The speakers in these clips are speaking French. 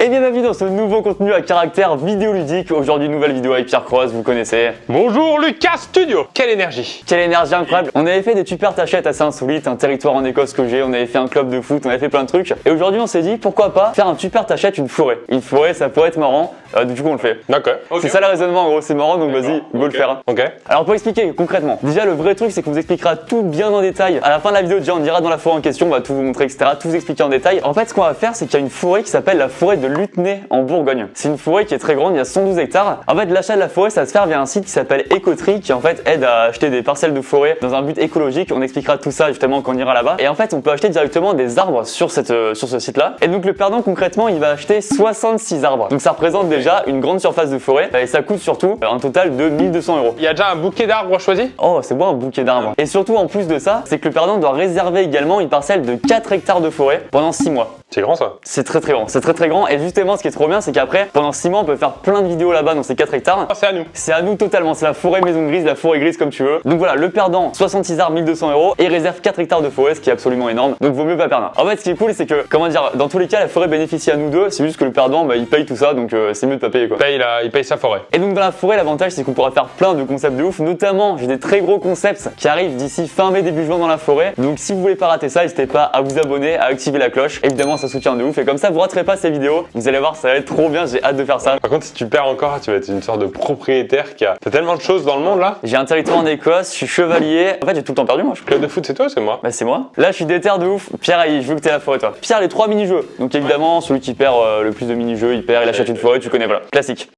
Et bienvenue dans ce nouveau contenu à caractère vidéoludique. Aujourd'hui, nouvelle vidéo avec Pierre Cross, vous connaissez. Bonjour Lucas Studio. Quelle énergie! Quelle énergie incroyable. On avait fait des super tâchettes assez insolites, un territoire en Écosse que j'ai, on avait fait un club de foot, on avait fait plein de trucs. Et aujourd'hui, on s'est dit pourquoi pas faire un super tâchette, une forêt. Une forêt, ça pourrait être marrant. Du coup, on le fait. D'accord. C'est ça le raisonnement en gros, c'est marrant donc vas-y, go le faire. Ok. Alors pour expliquer concrètement, déjà le vrai truc c'est qu'on vous expliquera tout bien en détail. À la fin de la vidéo déjà on ira dans la forêt en question, on va tout vous montrer etc, tout vous expliquer en détail. En fait ce qu'on va faire c'est qu'il y a une forêt qui s'appelle la forêt de Lutney en Bourgogne. C'est une forêt qui est très grande, il y a 112 hectares. En fait l'achat de la forêt ça va se faire via un site qui s'appelle Ecotree qui en fait aide à acheter des parcelles de forêt dans un but écologique. On expliquera tout ça justement quand on ira là-bas. Et en fait on peut acheter directement des arbres sur ce site là. Et donc le perdant concrètement il va acheter 66 arbres. Donc ça représente déjà une grande surface de forêt et ça coûte surtout un total de 1200 €. Il y a déjà un bouquet d'arbres choisi? Oh, c'est bon un bouquet d'arbres. Et surtout en plus de ça, c'est que le perdant doit réserver également une parcelle de 4 hectares de forêt pendant 6 mois. C'est grand ça? C'est très grand, c'est très grand et justement ce qui est trop bien c'est qu'après pendant 6 mois on peut faire plein de vidéos là-bas dans ces 4 hectares. Oh, c'est à nous. C'est à nous totalement, c'est la forêt maison grise, la forêt grise comme tu veux. Donc voilà, le perdant 66 arbres 1200 € et réserve 4 hectares de forêt ce qui est absolument énorme. Donc vaut mieux pas perdre. En fait ce qui est cool c'est que, comment dire, dans tous les cas la forêt bénéficie à nous deux, c'est juste que le perdant il paye tout ça donc c'est mieux de pas payer quoi. Il paye sa forêt. Et donc dans la forêt l'avantage c'est qu'on pourra faire plein de concepts de ouf, notamment j'ai des très gros concepts qui arrivent d'ici fin mai début juin dans la forêt. Donc si vous voulez pas rater ça, n'hésitez pas à vous abonner, à activer la cloche. Évidemment ça soutient de ouf et comme ça vous raterez pas ces vidéos. Vous allez voir ça va être trop bien, j'ai hâte de faire ça. Par contre si tu perds encore, tu vas être une sorte de propriétaire qui a... T'as tellement de choses dans le monde là. J'ai un territoire en Écosse, je suis chevalier. En fait j'ai tout le temps perdu moi je crois. Club de foot c'est toi ou c'est moi? Bah c'est moi. Là je suis déter de ouf. Pierre je veux que t'aies la forêt toi. Pierre les 3 mini-jeux. Donc évidemment celui qui perd le plus de mini-jeux il perd, il achète une forêt, tu connais voilà. Classique.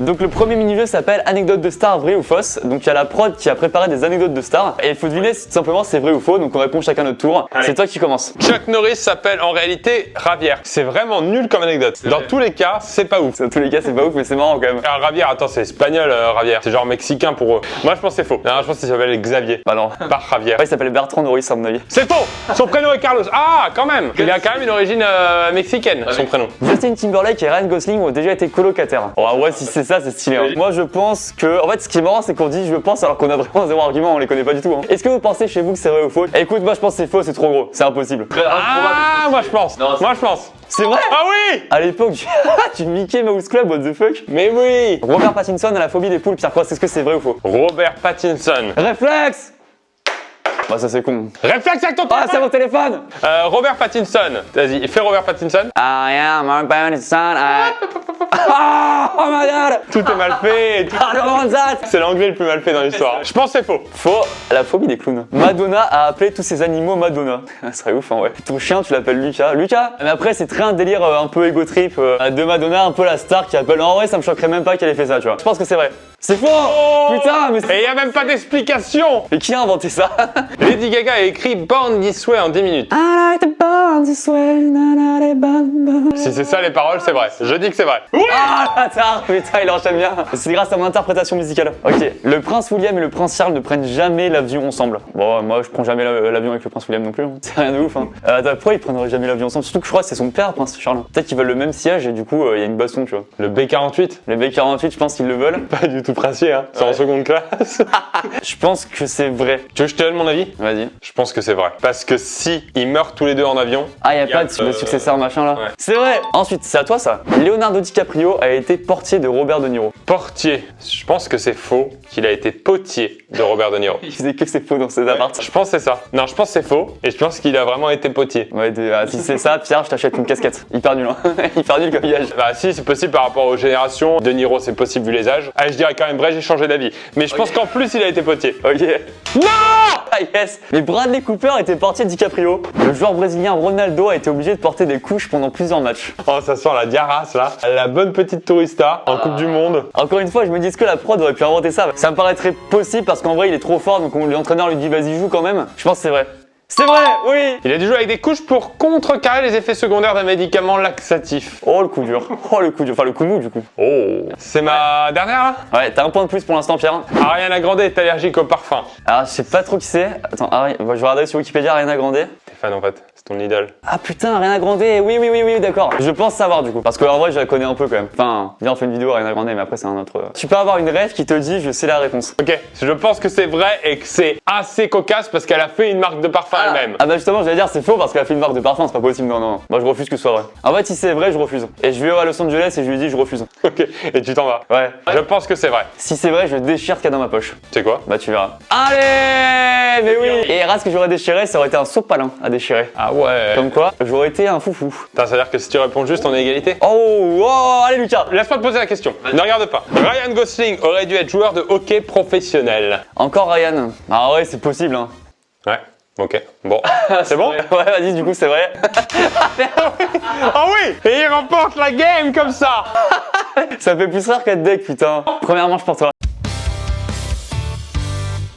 Donc le premier mini-jeu s'appelle Anecdote de star, vrai ou fausse. Donc il y a la prod qui a préparé des anecdotes de stars et il faut deviner tout simplement c'est vrai ou faux. Donc on répond chacun notre tour. C'est toi qui commence. Chuck Norris s'appelle en réalité Ravière. C'est vraiment nul comme anecdote. Dans tous les cas, c'est pas ouf. Dans tous les cas c'est pas ouf mais c'est marrant quand même. Ravière, attends, c'est espagnol Ravière. C'est genre mexicain pour eux. Moi je pense que c'est faux. Non, je pense qu'il s'appelle Xavier. Bah non. Par Ravière. Ouais, il s'appelle Bertrand Norris à mon avis. C'est faux. Son prénom est Carlos. Ah, quand même. Il a quand même une origine mexicaine, son prénom. Justin Timberlake et Ryan Gosling ont déjà été colocataires. Oh ouais si c'est ça c'est stylé. Hein. Moi je pense que, en fait ce qui est marrant c'est qu'on dit je pense alors qu'on a vraiment zéro argument, on les connaît pas du tout. Hein. Est-ce que vous pensez chez vous que c'est vrai ou faux? Écoute moi je pense que c'est faux, c'est trop gros, c'est impossible. Ah, moi je pense. Moi je pense. C'est vrai? Ah oui! À l'époque du Mickey Mouse Club, what the fuck? Mais oui! Robert Pattinson a la phobie des poules, Pierre Cross, est-ce que c'est vrai ou faux? Robert Pattinson. Réflexe! Bah ça c'est con. Réflexe avec ton téléphone! Ah c'est mon téléphone! Robert Pattinson. Vas-y, fais Robert Pattinson. I am Robert Pattinson. Oh my god! Tout est mal fait. C'est l'anglais le plus mal fait dans l'histoire. Je pense que c'est faux. Faux, la phobie des clowns. Madonna a appelé tous ses animaux Madonna. Ça serait ouf, hein, ouais. Ton chien, tu l'appelles Lucas. Lucas! Mais après, c'est très un délire un peu égo trip de Madonna, un peu la star qui appelle. En vrai, ça me choquerait même pas qu'elle ait fait ça, tu vois. Je pense que c'est vrai. C'est faux! Oh Putain, mais et y a même pas d'explication! Mais qui a inventé ça? Lady Gaga a écrit Born This Way en 10 minutes. I like the born this way, Si c'est ça les paroles, c'est vrai. Je dis que c'est vrai. Ah, bâtard! Putain, il enchaîne bien. C'est grâce à mon interprétation musicale. Ok. Le prince William et le prince Charles ne prennent jamais l'avion ensemble. Bon, moi, je prends jamais l'avion avec le prince William non plus. Hein. C'est rien de ouf. Hein. Pourquoi ils prendraient jamais l'avion ensemble? Surtout que je crois que c'est son père, prince Charles. Peut-être qu'ils veulent le même siège et du coup, il y a une baston, tu vois. Le B48? Le B48, je pense qu'ils le veulent. Pas du tout princier, hein. C'est en seconde classe. Je pense que c'est vrai. Tu veux que je te donne mon avis? Vas-y. Je pense que c'est vrai. Parce que si ils meurent tous les deux en avion. Ah, y a pas de successeur machin là. Ouais. C'est vrai. Ensuite, c'est à toi ça. Leonardo DiCaprio a été portier de Robert De Niro. Portier. Je pense que c'est faux. Qu'il a été potier de Robert De Niro. Il faisait que c'est faux dans ses apparts. Je pense que c'est ça. Non, je pense que c'est faux. Et je pense qu'il a vraiment été potier. Ouais, si c'est ça, Pierre, je t'achète une casquette. Hyper nul, hein. Hyper nul comme village. Bah si, c'est possible par rapport aux générations. De Niro, c'est possible vu les âges. Allez, je dirais quand même vrai, j'ai changé d'avis. Mais je pense qu'en plus, il a été potier. Ok. Non! Ah yes! Mais Bradley Cooper était portier de DiCaprio. Le joueur brésilien Ronaldo a été obligé de porter des couches pendant plusieurs matchs. Oh, ça sent la diarasse là. La bonne petite tourista en Coupe du Monde. Encore une fois, je me dis, est-ce que la prod aurait pu inventer ça? Ça me paraîtrait possible parce qu'en vrai, il est trop fort, donc l'entraîneur lui dit vas-y, joue quand même. Je pense que c'est vrai. C'est vrai, oui! Il a dû jouer avec des couches pour contrecarrer les effets secondaires d'un médicament laxatif. Oh le coup dur. Oh le coup dur. Enfin le coup mou du coup. Oh. C'est ma dernière là? Ouais, t'as un point de plus pour l'instant, Pierre. Ariana Grande est allergique au parfum. Alors je sais pas trop qui c'est. Attends, je vais regarder sur Wikipédia Ariana Grande. T'es fan en fait. C'est ton idole. Ah putain, Ariana Grande, oui, d'accord. Je pense savoir du coup, parce qu'en vrai je la connais un peu quand même. Enfin, viens on fait une vidéo Ariana Grande, mais après c'est un autre... Tu peux avoir une rêve qui te dit je sais la réponse. Ok, je pense que c'est vrai et que c'est assez cocasse parce qu'elle a fait une marque de parfum elle-même. Ah bah justement, j'allais dire c'est faux parce qu'elle a fait une marque de parfum, c'est pas possible, non. Moi je refuse que ce soit vrai. En fait, si c'est vrai, je refuse. Et je vais à Los Angeles et je lui dis je refuse. Ok, et tu t'en vas. Ouais. Je pense que c'est vrai. Si c'est vrai, je déchire ce qu'il y a dans ma poche. Tu sais quoi? Bah tu verras. Allez, mais oui. Et rase que j'aurais déchiré, ça aurait été un sopalin à déchirer. Ah ouais. Comme quoi, j'aurais été un foufou. Putain, ça veut dire que si tu réponds juste, on est égalité. Oh, allez Lucas. Laisse-moi te poser la question. Ne regarde pas. Ryan Gosling aurait dû être joueur de hockey professionnel. Encore Ryan. Ah ouais, c'est possible hein. Ouais. Ok. Bon. C'est bon? Ouais, vas-y, du coup c'est vrai. Ah oui! Et il remporte la game comme ça! Ça fait plus rare qu'être deck, putain. Première manche pour toi.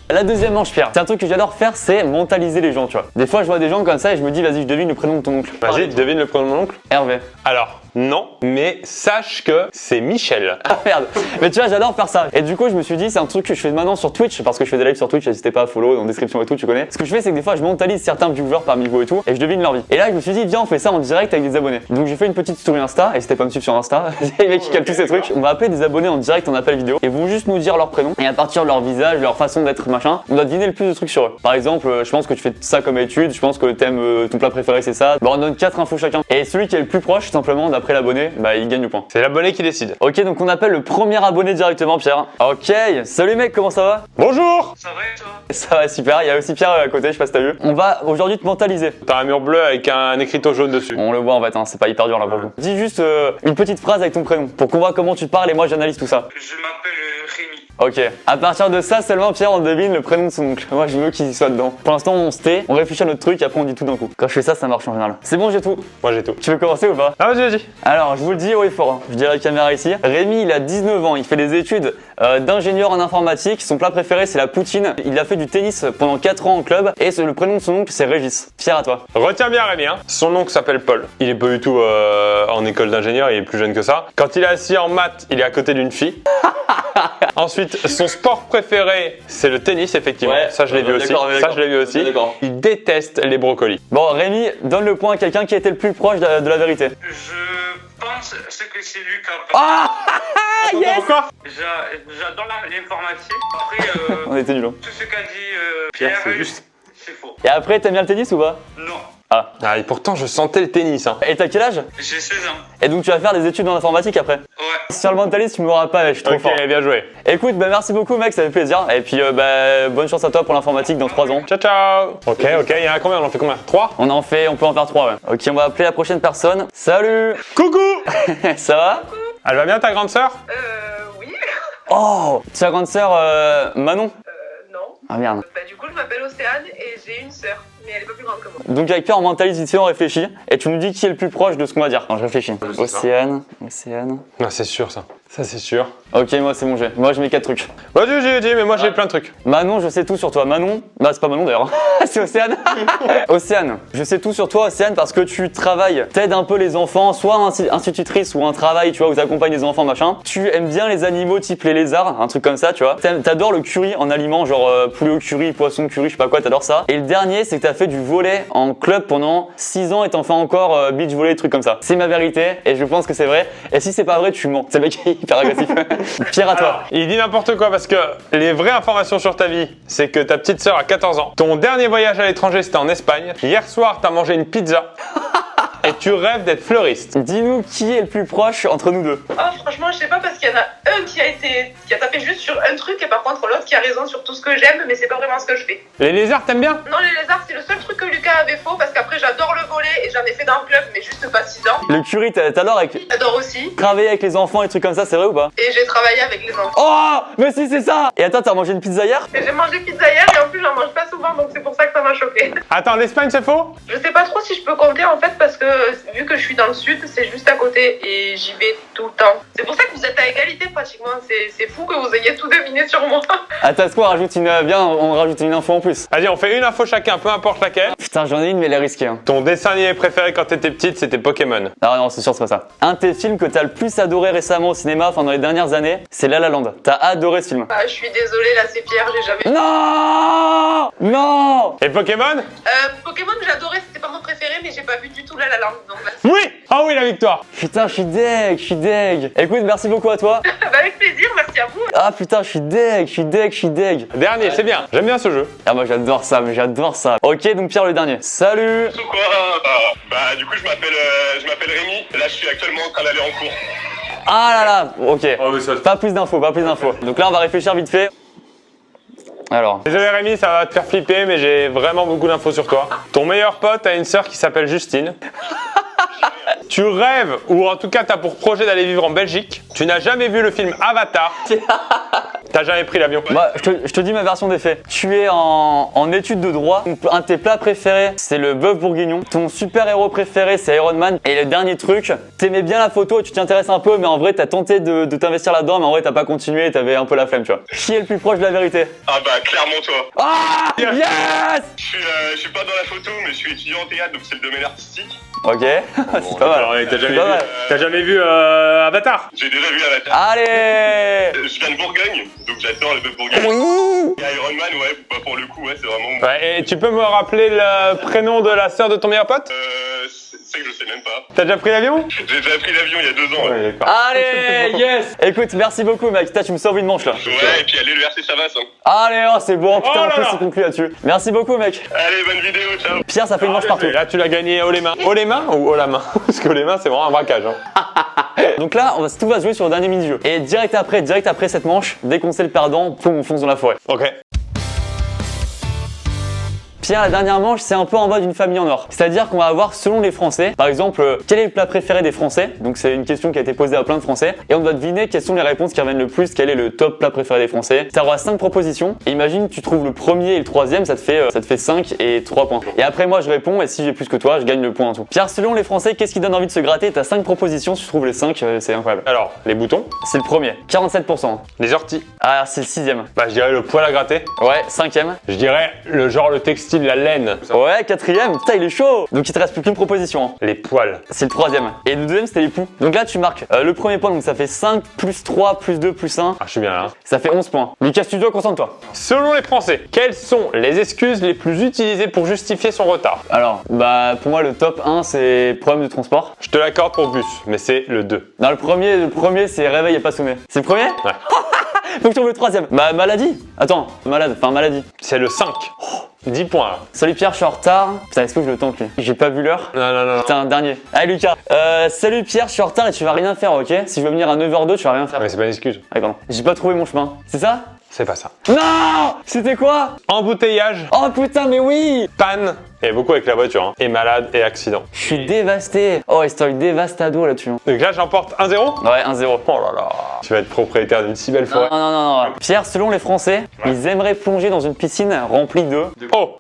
La deuxième manche, Pierre. C'est un truc que j'adore faire, c'est mentaliser les gens, tu vois. Des fois, je vois des gens comme ça et je me dis, vas-y, je devine le prénom de ton oncle. Vas-y, devine le prénom de mon oncle. Hervé. Alors, non, mais sache que c'est Michel. Ah merde. Mais tu vois, j'adore faire ça. Et du coup, je me suis dit, c'est un truc que je fais maintenant sur Twitch, parce que je fais des lives sur Twitch, n'hésitez pas à follow, dans la description et tout, tu connais. Ce que je fais, c'est que des fois, je mentalise certains viewers parmi vous et tout, et je devine leur vie. Et là, je me suis dit, viens, on fait ça en direct avec des abonnés. Donc, j'ai fait une petite story Insta, n'hésitez pas à me suivre sur Insta. Les mecs qui calent tous ces trucs. On va appeler des abonnés en direct en appel vidéo, et vont juste nous dire leur prénom, et à partir de leur visage, leur façon d'être, machin, on doit deviner le plus de trucs sur eux. Par exemple, je pense que tu fais ça comme étude, je pense que t'aimes ton plat préféré, c'est ça. Bon, on donne 4 infos chacun. Et celui qui est le plus proche, simplement, d'après l'abonné, bah, il gagne le point. C'est l'abonné qui décide. Ok, donc on appelle le premier abonné directement, Pierre. Ok, salut mec, comment ça va? Bonjour! Ça va et toi? Ça va super, il y a aussi Pierre à côté, je sais pas si t'as vu. On va aujourd'hui te mentaliser. T'as un mur bleu avec un écriteau jaune dessus. On le voit en fait, hein, c'est pas hyper dur là pour le coup. Dis juste une petite phrase avec ton prénom pour qu'on voit comment tu parles et moi j'analyse tout ça. Je m'appelle Rémi. Ok, à partir de ça seulement Pierre on devine le prénom de son oncle. Moi je veux qu'il soit dedans. Pour l'instant on se tait, on réfléchit à notre truc et après on dit tout d'un coup. Quand je fais ça, ça marche en général. C'est bon, j'ai tout. Moi j'ai tout. Tu veux commencer ou pas? Ah, vas-y. Alors, je vous le dis haut et fort, hein. Je dirais la caméra ici. Rémi, il a 19 ans, il fait des études d'ingénieur en informatique. Son plat préféré, c'est la poutine. Il a fait du tennis pendant 4 ans en club et le prénom de son oncle, c'est Régis. Fier à toi. Retiens bien Rémi, hein. Son oncle s'appelle Paul. Il est pas du tout en école d'ingénieur, il est plus jeune que ça. Quand il est assis en maths, il est à côté d'une fille. Ensuite, son sport préféré, c'est le tennis, effectivement. Ouais, ça, je l'ai vu aussi. Ça, je l'ai vu aussi. D'accord. Il déteste les brocolis. Bon, Rémi, donne le point à quelqu'un qui a été le plus proche de la vérité. Je pense que c'est Lucas. Ah yes. Pourquoi? J'adore l'informatique. Après, On était nuls. Hein. tout ce qu'a dit Pierre, c'est juste. c'est faux. Et après, t'aimes bien le tennis ou pas? Non. Ah, et pourtant, je sentais le tennis, hein. Et t'as quel âge? J'ai 16 ans. Et donc tu vas faire des études en informatique après? Ouais. Sur le mentalisme, tu m'auras pas, je suis trop Ok, fort. bien joué. Écoute, bah merci beaucoup mec, ça fait plaisir. Et puis bonne chance à toi pour l'informatique dans 3 ans. Ciao, ciao. Ok, il y en a combien? On en fait combien? 3? On peut en faire 3 ouais. Ok, on va appeler la prochaine personne. Salut. Coucou. Ça va? Elle va bien, ta grande sœur? Oui. Oh, ta grande sœur Manon? Non. Ah merde. Bah du coup je m'appelle Océane et j'ai une sœur, mais elle est pas plus grande que moi. Donc avec Pierre on mentalise vite fait, on réfléchit. Et tu nous dis qui est le plus proche de ce qu'on va dire. Non, je réfléchis. Océane. Non, c'est sûr, ça. Ça, c'est sûr. Ok, moi c'est bon, moi je mets 4 trucs. Vas-y, mais moi j'ai plein de trucs. Manon, je sais tout sur toi. Manon, bah c'est pas Manon d'ailleurs, c'est Océane. Océane, je sais tout sur toi, Océane, parce que tu travailles, t'aides un peu les enfants, soit institutrice ou un travail, tu vois, où t'accompagnes les enfants, machin. Tu aimes bien les animaux type les lézards, un truc comme ça, tu vois. T'adores le curry en aliments, genre poulet au curry, poisson curry, je sais pas quoi, t'adores ça. Et le dernier, c'est que t'as fait du volley en club pendant 6 ans et t'en fais encore beach volley, trucs comme ça. C'est ma vérité et je pense que c'est vrai. Et si c'est pas vrai, tu mens. C'est le mec qui est hyper agressif. Pierre à toi. Alors, il dit n'importe quoi parce que les vraies informations sur ta vie, c'est que ta petite sœur a 14 ans. Ton dernier voyage à l'étranger, c'était en Espagne. Hier soir, t'as mangé une pizza. Et tu rêves d'être fleuriste. Dis-nous qui est le plus proche entre nous deux. Oh franchement je sais pas parce qu'il y en a un qui a tapé juste sur un truc et par contre l'autre qui a raison sur tout ce que j'aime mais c'est pas vraiment ce que je fais. Les lézards, t'aimes bien? Non les lézards c'est le seul truc que Lucas avait faux parce qu'après j'adore le volley et j'en ai fait dans le club mais juste pas 6 ans. Le curry, t'adores avec J'adore aussi travailler avec les enfants et trucs comme ça, c'est vrai ou pas? et j'ai travaillé avec les enfants. Oh, mais si c'est ça. Et attends, t'as mangé une pizza hier? Et j'ai mangé pizza hier et en plus j'en mange pas souvent donc c'est pour ça que ça m'a choqué. Attends, l'Espagne, c'est faux? Je sais pas trop si je peux compter en fait parce que vu que je suis dans le sud c'est juste à côté et j'y vais tout le temps. C'est pour ça que vous vous êtes à égalité pratiquement. C'est fou que vous ayez tout deviné sur moi. Attends, est-ce qu'on rajoute on rajoute une info en plus? Vas-y, on fait une info chacun, peu importe laquelle. Putain, j'en ai une, mais elle est risquée. Hein. Ton dessin animé préféré quand t'étais petite, c'était Pokémon. Ah non, c'est sûr, c'est pas ça. Un de tes films que t'as le plus adoré récemment au cinéma, enfin dans les dernières années, c'est La La Land. T'as adoré ce film. Ah, je suis désolée, là c'est Pierre, j'ai jamais. Non! Non! Et Pokémon? Pokémon, j'adorais, c'était pas mon préféré, mais j'ai pas vu du tout La La Land. Donc là, Oui! Ah oui, la victoire! Putain, je suis deg. Écoute, merci beaucoup à toi. bah, avec plaisir, merci à vous. Ah putain, je suis deg. Dernier, c'est bien. J'aime bien ce jeu. Ah moi j'adore ça, mais j'adore ça. Ok, donc Pierre le dernier. Salut! Ou quoi Bah du coup je m'appelle Rémi. Là je suis actuellement en train d'aller en cours. Ah là là, ok. Oh, mais ça... Pas plus d'infos. Donc là on va réfléchir vite fait. Alors, Désolé Rémi, ça va te faire flipper, mais j'ai vraiment beaucoup d'infos sur toi. Ton meilleur pote a une sœur qui s'appelle Justine. Tu rêves, ou en tout cas t'as pour projet d'aller vivre en Belgique. Tu n'as jamais vu le film Avatar. T'as jamais pris l'avion. moi je te dis ma version des faits. Tu es en études de droit. Un de tes plats préférés, c'est le bœuf bourguignon. Ton super héros préféré, c'est Iron Man. Et le dernier truc, t'aimais bien la photo et tu t'y intéresses un peu, mais en vrai t'as tenté de t'investir là-dedans, mais en vrai t'as pas continué et t'avais un peu la flemme, tu vois. Qui est le plus proche de la vérité? Ah bah clairement toi. Ah! Yes! Je suis pas dans la photo mais je suis étudiant en théâtre donc c'est le domaine artistique. Ok, c'est pas mal. Ouais, Pas mal. T'as jamais vu Avatar? J'ai déjà vu Avatar. Allez! Je viens de Bourgogne donc j'adore le bœuf bourguignon. Oui! Et Iron Man ouais bah pour le coup ouais c'est vraiment. Ouais, et tu peux me rappeler le prénom de la sœur de ton meilleur pote? C'est que je sais même pas. T'as déjà pris l'avion? J'ai déjà pris l'avion il y a 2 ans. Ouais, d'accord. Allez, yes! Écoute, merci beaucoup mec. Putain, tu me sauves une manche là. et puis allez le RC Savas. Hein. Allez, oh c'est bon, putain, Oh en là plus là. c'est conclu là-dessus. Merci beaucoup mec. Allez bonne vidéo ciao. Pierre, ça fait une manche partout. Là tu l'as gagné haut les mains. Haut les mains ou haut la main? Parce que haut les mains c'est vraiment un braquage. Hein. Donc là, tout va se jouer sur le dernier mini-jeu. Et direct après cette manche, dès qu'on sait le perdant, poum, on fonce dans la forêt. Ok. Pierre, la dernière manche, c'est un peu en mode une famille en or. C'est-à-dire qu'on va avoir, selon les Français, par exemple, quel est le plat préféré des Français? Donc c'est une question qui a été posée à plein de Français. Et on doit deviner quelles sont les réponses qui reviennent le plus, quel est le top plat préféré des Français. Ça aura 5 propositions. Et imagine, tu trouves le premier et le troisième, ça te fait 5 et 3 points. Et après, moi, je réponds, et si j'ai plus que toi, je gagne le point en tout. Pierre, selon les Français, qu'est-ce qui donne envie de se gratter? T'as 5 propositions, si tu trouves les 5, c'est incroyable. Alors, les boutons, C'est le premier, 47%. les orties. Ah, c'est le 6ème. Bah je dirais le poil à gratter. Ouais, 5ème. Je dirais le textile, la laine. Ouais, 4ème. Putain, il est chaud. Donc il te reste plus qu'une proposition. Hein. Les poils. C'est le 3ème. Et le 2ème, c'était les poux. Donc là, tu marques le premier point, donc ça fait 5, plus 3, plus 2, plus 1. Ah je suis bien là. Hein. Ça fait 11 points. Lucas Studio, concentre-toi. Selon les Français, quelles sont les excuses les plus utilisées pour justifier son retard? Alors, bah pour moi, le top 1, c'est problème de transport. Je te l'accorde pour bus, mais c'est le 2. Non, le premier c'est réveil et pas sommeil. C'est le premier? Ouais. Faut que je trouve le 3ème. Bah, maladie. Attends, maladie. C'est le 5. 10 points là. Salut Pierre, je suis en retard. Putain, est-ce que je le tente lui? J'ai pas vu l'heure. Non. Putain, dernier. Allez Lucas. Salut Pierre, je suis en retard et tu vas rien faire, ok? Si je veux venir à 9h02, tu vas rien faire. Mais c'est pas une excuse. Ah, pardon. J'ai pas trouvé mon chemin. C'est ça? C'est pas ça. Non! C'était quoi? Embouteillage, Oh putain, mais oui! panne, et beaucoup avec la voiture, hein. Et malade et accident. Je suis dévasté. Oh, histoire dévastado là-dessus. Hein. Donc là j'emporte 1-0. Ouais, 1-0. Oh là là. Tu vas être propriétaire d'une si belle Non, forêt. non. Pierre, selon les Français, ils aimeraient plonger dans une piscine remplie de... Oh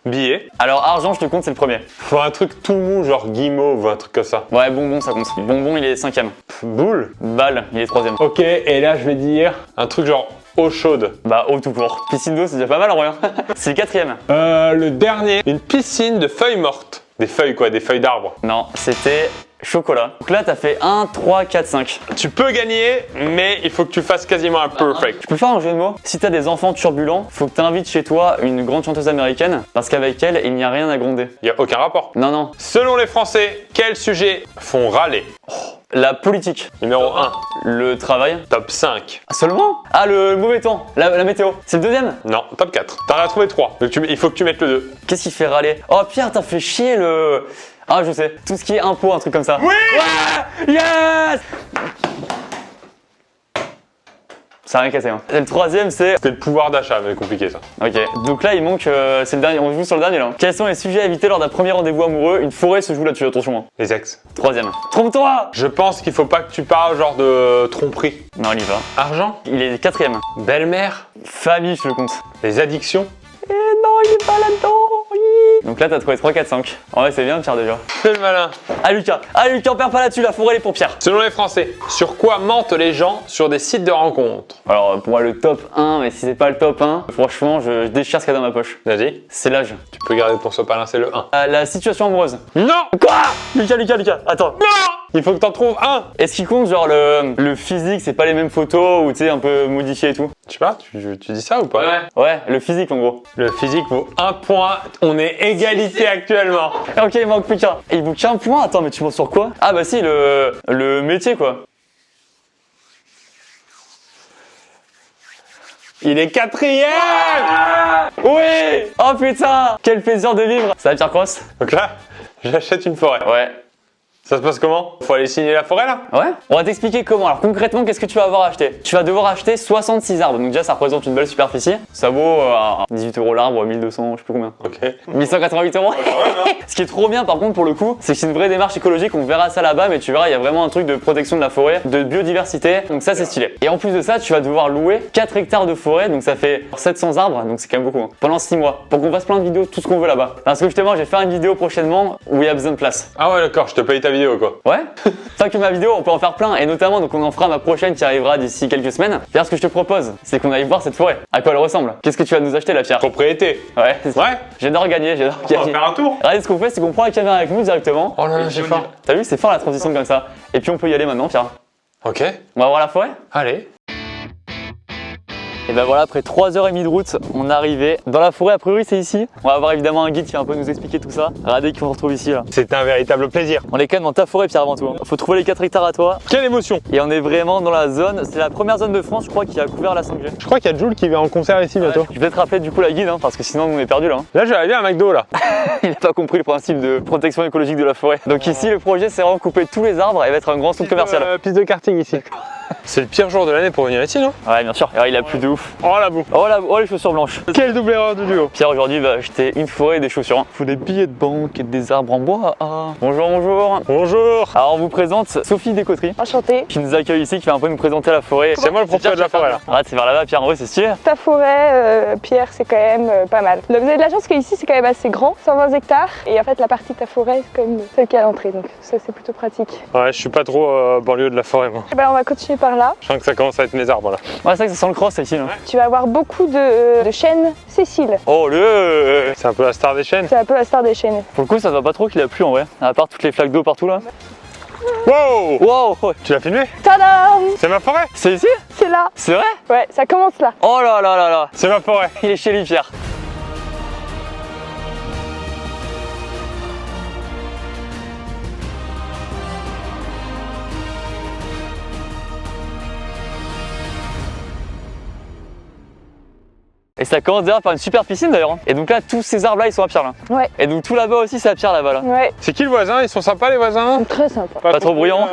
billet. Alors, argent, je te compte, c'est le premier. Faut un truc tout mou, genre guimauve ou un truc comme ça. Ouais, bonbon, ça compte. Bonbon, il est 5ème. Boule. Balle, il est 3ème. Ok, et là je vais dire un truc genre eau chaude. Bah, eau tout court. Piscine d'eau, c'est déjà pas mal en vrai. Hein. C'est le 4ème. Le dernier, une piscine de feuilles mortes. Des feuilles quoi, des feuilles d'arbres. Non, c'était chocolat. Donc là, t'as fait 1, 3, 4, 5. Tu peux gagner, mais il faut que tu fasses quasiment un perfect. Je peux faire un jeu de mots? Si t'as des enfants turbulents, faut que t'invites chez toi une grande chanteuse américaine, parce qu'avec elle, il n'y a rien à gronder. Y a aucun rapport. Non. Selon les Français, quels sujets font râler? La politique. Numéro 1, Le travail. top 5. Seulement? Ah, le mauvais temps. La météo. C'est le 2ème? Non, top 4. T'en as trouvé 3. Donc il faut que tu mettes le 2. Qu'est-ce qui fait râler? Oh, Pierre, t'as fait chier le... Ah, je sais. Tout ce qui est impôt, un truc comme ça. Oui! Ouais! Yes! Ça a rien cassé, hein. Et le 3ème, c'est... C'était le pouvoir d'achat, mais compliqué ça. Ok. Donc là, il manque... c'est le dernier. On joue sur le dernier, là. Quels sont les sujets à éviter lors d'un premier rendez-vous amoureux? Une forêt se joue là-dessus, attention. Hein. Les ex. 3ème. Trompe-toi! Je pense qu'il faut pas que tu parles genre de tromperie. Non, il y va. Argent. Il est 4ème. Belle-mère. Famille, je le compte. Les addictions. Eh non, il est pas là-dedans. Donc là, t'as trouvé 3, 4, 5. En vrai, c'est bien, Pierre, déjà. Fais le malin. Ah, Lucas, on perd pas là-dessus, la forêt, elle est pour Pierre. Selon les Français, sur quoi mentent les gens sur des sites de rencontres? Alors, pour moi, le top 1, mais si c'est pas le top 1, franchement, je déchire ce qu'il y a dans ma poche. Vas-y. C'est l'âge. Tu peux garder ton sopalin, c'est le 1. La situation amoureuse. Non! Quoi? Lucas, attends. Non! Il faut que t'en trouves un! Est-ce qu'il compte, genre, le physique, c'est pas les mêmes photos, ou tu sais, un peu modifié et tout? Je sais pas, tu dis ça ou pas? Ouais, le physique, en gros. Le physique vaut 1 point, on est égalité actuellement. Ok, il manque plus qu'un. Il vaut qu'un point? Attends, mais tu penses sur quoi? Ah bah si, le métier, quoi. Il est 4ème! Oui! Oh putain! Quel plaisir de vivre! Ça va, Pierre Cross? Donc là, j'achète une forêt. Ouais. Ça se passe comment? Faut aller signer la forêt là? Ouais. On va t'expliquer comment. Alors concrètement, qu'est-ce que tu vas avoir acheté? Tu vas devoir acheter 66 arbres. Donc déjà, ça représente une belle superficie. Ça vaut 18 € l'arbre, 1200, je sais plus combien. Ok. 1188 €. Ce qui est trop bien par contre pour le coup, c'est que c'est une vraie démarche écologique. On verra ça là-bas, mais tu verras, il y a vraiment un truc de protection de la forêt, de biodiversité. Donc ça, c'est stylé. Et en plus de ça, tu vas devoir louer 4 hectares de forêt. Donc ça fait 700 arbres. Donc c'est quand même beaucoup. Hein. Pendant 6 mois. Pour qu'on fasse plein de vidéos, tout ce qu'on veut là-bas. Parce que justement, j'ai fait une vidéo prochainement où il y a besoin de place. Ah ouais, d'accord, je te paye ta vidéo quoi. Ouais. Pas que ma vidéo, on peut en faire plein et notamment donc on en fera ma prochaine qui arrivera d'ici quelques semaines. Pierre, ce que je te propose, c'est qu'on aille voir cette forêt. À quoi elle ressemble? Qu'est-ce que tu vas nous acheter là, Pierre? Propriété. Ouais. c'est ça. Ouais. J'adore gagner. On va faire un tour. Regardez ce qu'on fait, c'est qu'on prend la caméra avec nous directement. Oh là là, j'ai faim. T'as vu, c'est fort la transition comme ça. Et puis on peut y aller maintenant, Pierre. Ok. On va voir la forêt? Allez. Et ben voilà, après 3h30 de route, on est arrivé dans la forêt. A priori, c'est ici. On va avoir évidemment un guide qui va un peu nous expliquer tout ça. Regardez qu'on retrouve ici là. C'était un véritable plaisir. On est quand même dans ta forêt, Pierre, avant tout. Hein. Faut trouver les 4 hectares à toi. Quelle émotion. Et on est vraiment dans la zone. C'est la première zone de France, je crois, qui a couvert la 5G. Je crois qu'il y a Jules qui va en concert ici bientôt. Je vais te rappeler du coup la guide, hein, parce que sinon on est perdu là. Hein. Là, j'allais bien à McDo là. Il n'a pas compris le principe de protection écologique de la forêt. Donc ici, le projet, c'est vraiment couper tous les arbres et va être un grand centre commercial. Piste de karting ici. C'est le pire jour de l'année pour venir ici, non? Ouais, bien sûr. Alors, il a plu de ouf. Oh la boue. Oh les chaussures blanches. Quelle double erreur de duo. Pierre aujourd'hui va acheter une forêt et des chaussures. Hein. Faut des billets de banque et des arbres en bois. Ah. Bonjour. Bonjour. Alors on vous présente Sophie Descoteries Enchantée. qui nous accueille ici, qui va un peu nous présenter la forêt. C'est moi le propriétaire de la forêt là. Arrête, c'est vers là-bas, Pierre. En vrai, c'est stylé. Ta forêt, Pierre, c'est quand même pas mal. Là, vous avez de la chance qu'ici c'est quand même assez grand, 120 hectares. Et en fait, la partie de ta forêt, c'est quand même celle qui est à l'entrée. Donc ça, c'est plutôt pratique. Ouais, je suis pas trop banlieue de la forêt moi. Et ben, on va continuer par là. Je sens que ça commence à être mes arbres là. Ouais, c'est vrai que ça sent le cross ici. Là. Tu vas avoir beaucoup de chênes Cécile. Oh le. C'est un peu la star des chaînes. C'est un peu la star des chênes. Pour le coup, ça va pas trop qu'il a plu en vrai. À part toutes les flaques d'eau partout là. Wow. Wow. Tu l'as filmé? Tadam! C'est ma forêt. C'est ici? C'est là. C'est vrai? Ouais, ça commence là. Oh là là là là. C'est ma forêt. Il est chez lui, Pierre. Et ça commence déjà par une super piscine d'ailleurs. Hein. Et donc là, tous ces arbres là, ils sont à Pierre là. Ouais. Et donc tout là-bas aussi, c'est à Pierre là-bas là. Ouais. C'est qui le voisin? Ils sont sympas les voisins? Très sympa. Pas trop bruyant.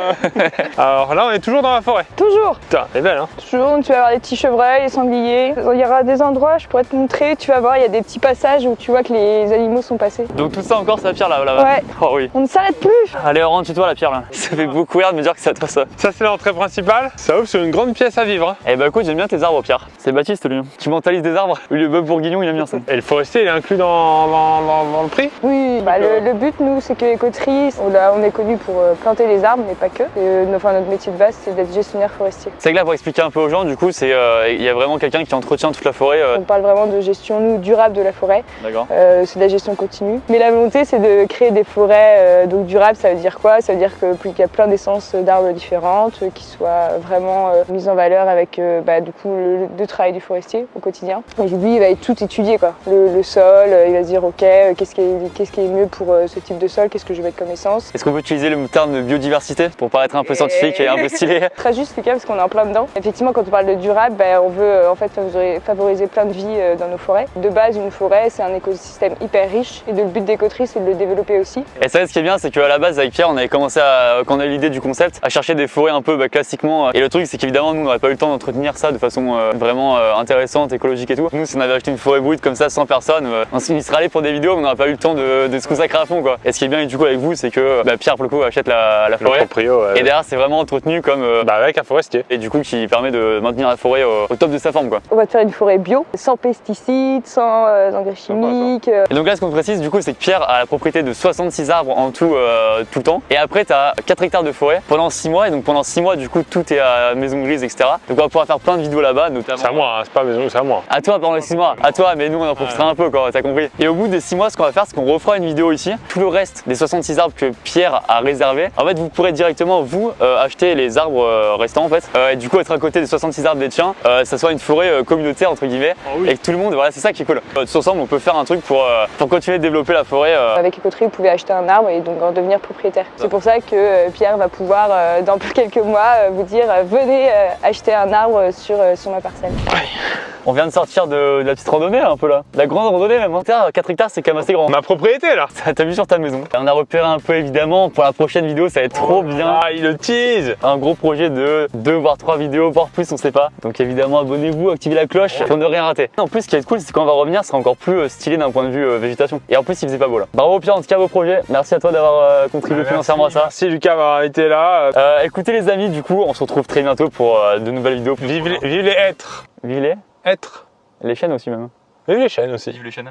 Alors là, on est toujours dans la forêt. Toujours. Putain, elle est belle hein. Toujours, tu vas avoir des petits chevreuils, des sangliers. Il y aura des endroits, je pourrais te montrer. Tu vas voir, il y a des petits passages où tu vois que les animaux sont passés. Donc tout ça encore, c'est à Pierre là-bas. Ouais. Oh oui. On ne s'arrête plus. Allez, rentre chez toi la Pierre là. Ça fait beaucoup rire de me dire que c'est à toi ça. Ça c'est l'entrée principale. Ça ouvre sur une grande pièce à vivre. Hein. Eh bah écoute, j'aime bien tes arbres Pierre. C'est Baptiste lui. Tu mentalises des arbres. Lui, le bœuf bourguignon, il aime bien ça. Et le forestier, il est inclus dans le prix? Oui, bah, le but, nous, c'est que Écoterie, on est connu pour planter les arbres, mais pas que. Notre métier de base, c'est d'être gestionnaire forestier. C'est que là, pour expliquer un peu aux gens, du coup, c'est il y a vraiment quelqu'un qui entretient toute la forêt. On parle vraiment de gestion, nous, durable de la forêt. D'accord. C'est de la gestion continue. Mais la volonté, c'est de créer des forêts donc durables. Ça veut dire quoi? Ça veut dire qu'il y a plein d'essences d'arbres différentes qui soient vraiment mises en valeur avec du coup le travail du forestier au quotidien. Et lui, il va tout étudier, quoi. Le sol, il va se dire ok, qu'est-ce qui est mieux pour ce type de sol, qu'est-ce que je vais mettre comme essence. Est-ce qu'on peut utiliser le terme de biodiversité pour paraître un peu scientifique et un peu stylé? Très juste, les gars, parce qu'on est en plein dedans. Effectivement, quand on parle de durable, on veut en fait favoriser plein de vie dans nos forêts. De base, une forêt, c'est un écosystème hyper riche et le but d'Écoterie, c'est de le développer aussi. Et ça, ce qui est bien, c'est qu'à la base, avec Pierre, on avait commencé quand on a eu l'idée du concept, à chercher des forêts un peu classiquement. Et le truc, c'est qu'évidemment, nous, on n'aurait pas eu le temps d'entretenir ça de façon vraiment intéressante, écologique et tout. Nous, Nous, si on avait acheté une forêt brute comme ça, 100 personnes, on y serait allé pour des vidéos, mais on n'aurait pas eu le temps de se consacrer à fond, quoi. Et ce qui est bien du coup avec vous, c'est que Pierre, pour le coup, achète la Le forêt. proprio, Et derrière, c'est vraiment entretenu comme. avec un forestier. Et du coup, qui permet de maintenir la forêt au top de sa forme, quoi. On va te faire une forêt bio, sans pesticides, sans engrais chimiques. Et donc là, ce qu'on précise, du coup, c'est que Pierre a la propriété de 66 arbres en tout, tout le temps. Et après, tu as 4 hectares de forêt pendant 6 mois. Et donc pendant 6 mois, du coup, tout est à maison grise, etc. Donc on va pouvoir faire plein de vidéos là-bas, notamment. C'est à moi, hein, c'est pas maison, c'est à moi. À toi pendant les 6 mois, à toi, mais nous on en profitera un peu, quoi, t'as compris. Et au bout des 6 mois, ce qu'on va faire, c'est qu'on refera une vidéo ici. Tout le reste des 66 arbres que Pierre a réservé, en fait, vous pourrez directement, vous, acheter les arbres restants, en fait. Et du coup, être à côté des 66 arbres des tiens, ça soit une forêt communautaire, entre guillemets. Et que tout le monde, voilà, c'est ça qui est cool. Tous ensemble, on peut faire un truc pour continuer de développer la forêt. Avec Écoterie, vous pouvez acheter un arbre et donc en devenir propriétaire. C'est pour ça que Pierre va pouvoir, dans quelques mois, vous dire venez acheter un arbre sur ma parcelle. On vient de sortir de la petite randonnée, un peu là. La grande randonnée, même. 4 hectares, c'est quand même assez grand. Ma propriété là. T'as vu sur ta maison. On a repéré un peu, évidemment, pour la prochaine vidéo, ça va être trop bien. Ah, il le tease. Un gros projet de 2 voire 3 vidéos, voire plus, on sait pas. Donc évidemment, abonnez-vous, activez la cloche pour ne rien rater. En plus, ce qui va être cool, c'est quand on va revenir, ce sera encore plus stylé d'un point de vue végétation. Et en plus, il faisait pas beau là. Bravo Pierre, en tout cas, beau projet. Merci à toi d'avoir contribué financièrement à ça. Merci Lucas d'avoir été là. Écoutez les amis, du coup, on se retrouve très bientôt pour de nouvelles vidéos. Vive les êtres. Vive les Êtres. chaînes aussi même. Vive les chaînes aussi. Vive les chaînes.